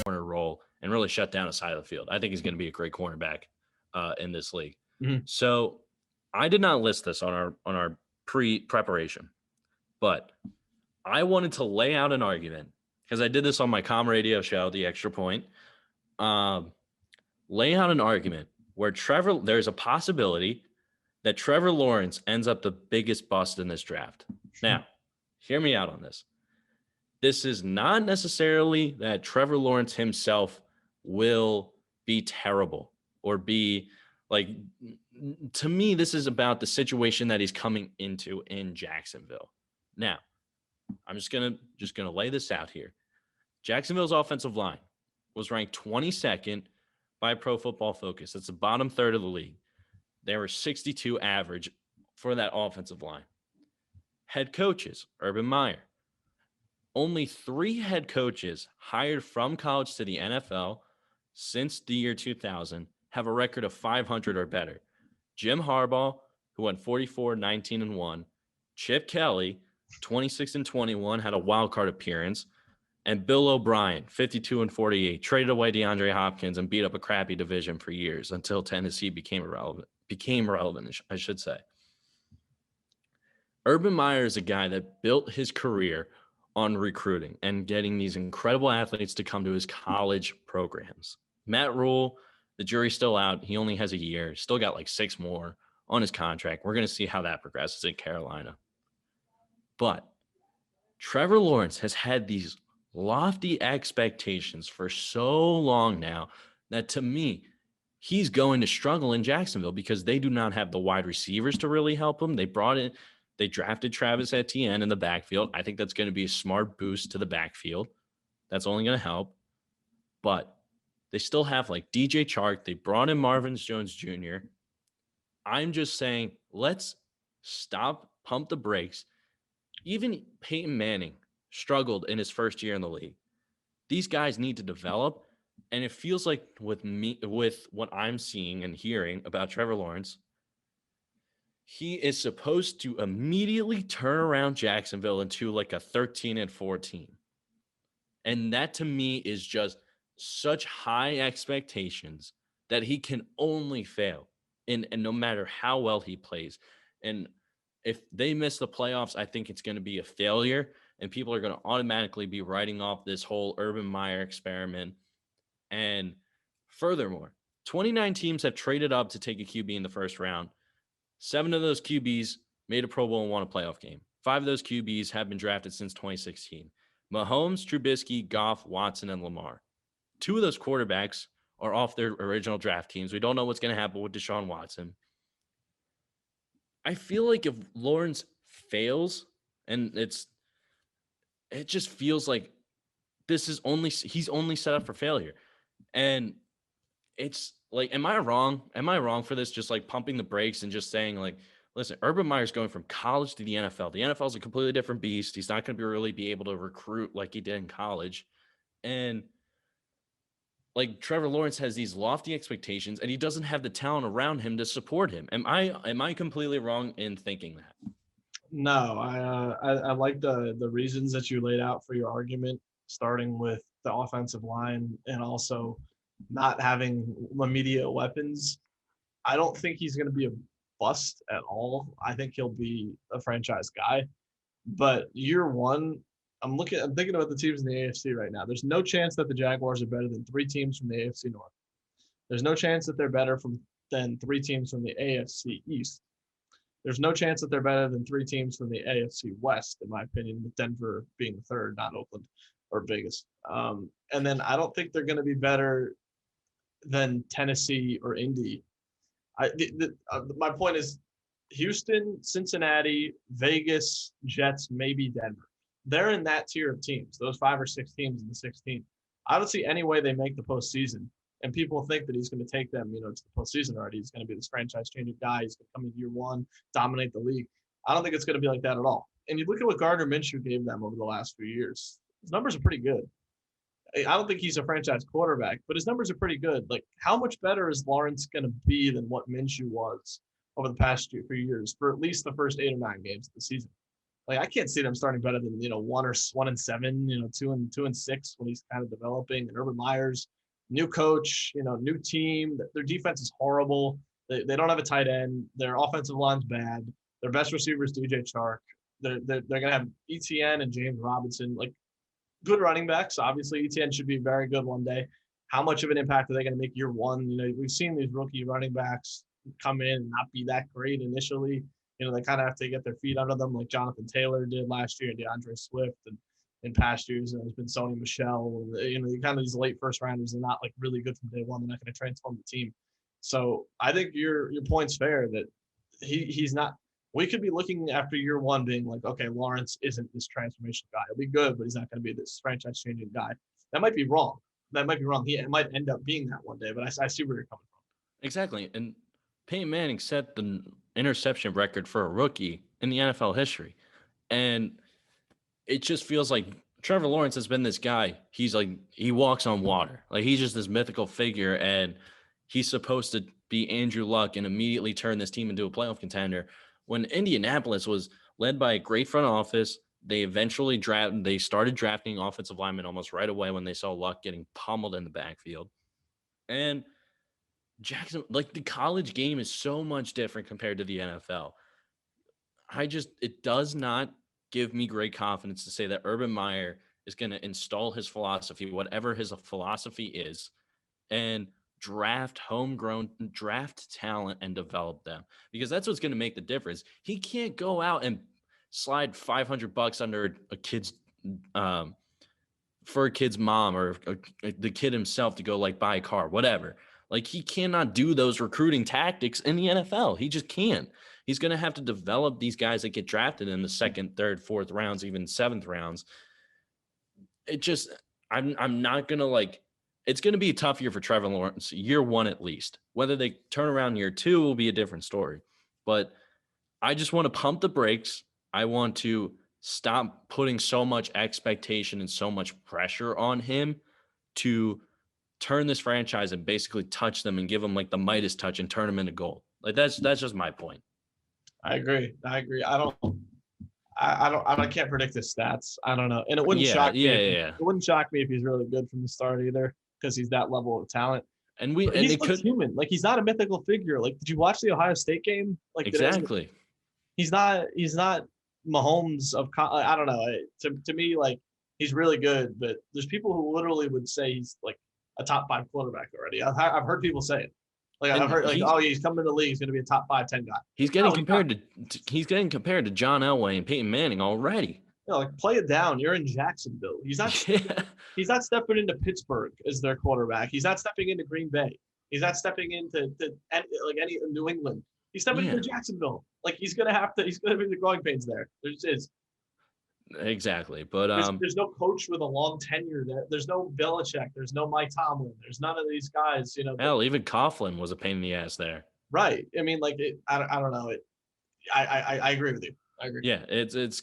Corner role and really shut down a side of the field. I think he's going to be a great cornerback in this league. Mhm. So I did not list this on our pre-preparation, but I wanted to lay out an argument because I did this on my comm radio show, The Extra Point. Lay out an argument where there's a possibility that Trevor Lawrence ends up the biggest bust in this draft. Now, hear me out on this. This is not necessarily that Trevor Lawrence himself will be terrible or be like, to me, this is about the situation that he's coming into in Jacksonville. Now, I'm just gonna lay this out here. Jacksonville's offensive line was ranked 22nd by Pro Football Focus. That's the bottom third of the league. They were 62 average for that offensive line. Head coaches, Urban Meyer. Only 3 head coaches hired from college to the NFL since the year 2000 have a record of 500 or better. Jim Harbaugh, who went 44-19-1. Chip Kelly, 26-21, had a wild card appearance. And Bill O'Brien, 52-48, traded away DeAndre Hopkins and beat up a crappy division for years until Tennessee became relevant, I should say. Urban Meyer is a guy that built his career on recruiting and getting these incredible athletes to come to his college programs. Matt Rule, the jury's still out. He only has a year, still got like 6 more on his contract. We're going to see how that progresses in Carolina. But Trevor Lawrence has had these lofty expectations for so long now that, to me, he's going to struggle in Jacksonville because they do not have the wide receivers to really help him. They drafted Travis Etienne in the backfield. I think that's going to be a smart boost to the backfield. That's only going to help. But they still have like DJ Chark. They brought in Marvin Jones Jr. I'm just saying, let's pump the brakes. Even Peyton Manning struggled in his first year in the league. These guys need to develop. And it feels like with what I'm seeing and hearing about Trevor Lawrence, he is supposed to immediately turn around Jacksonville into like a 13-4 team. And that to me is just such high expectations that he can only fail. And no matter how well he plays. And if they miss the playoffs, I think it's going to be a failure. And people are going to automatically be writing off this whole Urban Meyer experiment. And furthermore, 29 teams have traded up to take a QB in the first round. 7 of those QBs made a Pro Bowl and won a playoff game. 5 of those QBs have been drafted since 2016. Mahomes, Trubisky, Goff, Watson, and Lamar. 2 of those quarterbacks are off their original draft teams. We don't know what's going to happen with Deshaun Watson. I feel like if Lawrence fails, and it just feels like he's only set up for failure. And it's like, am I wrong? Am I wrong for this? Just like pumping the brakes and just saying like, listen, Urban Meyer's going from college to the NFL. The NFL is a completely different beast. He's not going to really be able to recruit like he did in college. And like Trevor Lawrence has these lofty expectations and he doesn't have the talent around him to support him. Am I completely wrong in thinking that? No, I like the reasons that you laid out for your argument, starting with the offensive line and also not having immediate weapons. I don't think he's going to be a bust at all. I think he'll be a franchise guy. But year one, I'm thinking about the teams in the AFC right now. There's no chance that the Jaguars are better than 3 teams from the AFC North. There's no chance that they're better than 3 teams from the AFC East. There's no chance that they're better than 3 teams from the AFC West, in my opinion, with Denver being the third, not Oakland or Vegas. And then I don't think they're going to be better than Tennessee or Indy. My point is Houston, Cincinnati, Vegas, Jets, maybe Denver. They're in that tier of teams, those 5 or 6 teams in the 16. I don't see any way they make the postseason. And people think that he's going to take them, to the postseason already. He's going to be this franchise-changing guy. He's going to come in year one, dominate the league. I don't think it's going to be like that at all. And you look at what Gardner Minshew gave them over the last few years. His numbers are pretty good. I don't think he's a franchise quarterback, but his numbers are pretty good. Like, how much better is Lawrence going to be than what Minshew was over the past few years for at least the first 8 or 9 games of the season? Like I can't see them starting better than 1-7, 2-6 when he's kind of developing. And Urban Meyer's new coach, new team. Their defense is horrible. They don't have a tight end. Their offensive line's bad. Their best receiver is DJ Chark. They're gonna have ETN and James Robinson, like good running backs. Obviously, ETN should be very good one day. How much of an impact are they going to make year one? We've seen these rookie running backs come in and not be that great initially. They kind of have to get their feet under them, like Jonathan Taylor did last year, and DeAndre Swift, and in past years, there's been Sony Michel. Kind of these late first rounders are not like really good from day one. They're not going to transform the team. So I think your point's fair that he's not. We could be looking after year one being like, okay, Lawrence isn't this transformation guy. He'll be good, but he's not going to be this franchise-changing guy. That might be wrong. He might end up being that one day, but I see where you're coming from. Exactly. And Peyton Manning set the interception record for a rookie in the NFL history. And it just feels like Trevor Lawrence has been this guy. He's like, he walks on water. Like he's just this mythical figure, and he's supposed to be Andrew Luck and immediately turn this team into a playoff contender. When Indianapolis was led by a great front office, they eventually started drafting offensive linemen almost right away when they saw Luck getting pummeled in the backfield. And Jackson, like the college game is so much different compared to the NFL. It does not give me great confidence to say that Urban Meyer is going to install his philosophy, whatever his philosophy is, and draft talent and develop them, because that's what's going to make the difference. He can't go out and slide $500 under a kid's for a kid's mom or the kid himself to go like buy a car, whatever. Like he cannot do those recruiting tactics in the NFL. He just can't. He's going to have to develop these guys that get drafted in the second, third, fourth rounds, even seventh rounds. I'm not going to like. It's going to be a tough year for Trevor Lawrence, year one at least. Whether they turn around year two will be a different story. But I just want to pump the brakes. I want to stop putting so much expectation and so much pressure on him to turn this franchise and basically touch them and give them like the Midas touch and turn them into gold. Like that's just my point. I agree. I can't predict his stats. I don't know. And it wouldn't shock me. It wouldn't shock me if he's really good from the start either, because he's that level of talent. And he's human. Like he's not a mythical figure. Like, did you watch the Ohio State game? Like exactly. He's not Mahomes of. I don't know. To me, like he's really good, but there's people who literally would say he's like a top 5 quarterback already. I've heard people say it. Like I've heard he's coming to the league. He's going to be a top 5, 10 guy. He's getting compared to John Elway and Peyton Manning already. Like play it down. You're in Jacksonville. He's not stepping into Pittsburgh as their quarterback. He's not stepping into Green Bay. He's not stepping into any New England. He's stepping into Jacksonville. Like he's gonna be the growing pains there. There's is. Exactly, but there's no coach with a long tenure there. There's no Belichick. There's no Mike Tomlin. There's none of these guys. Hell, even Coughlin was a pain in the ass there. Right. I mean, like I don't know. I agree with you. I agree. Yeah, it's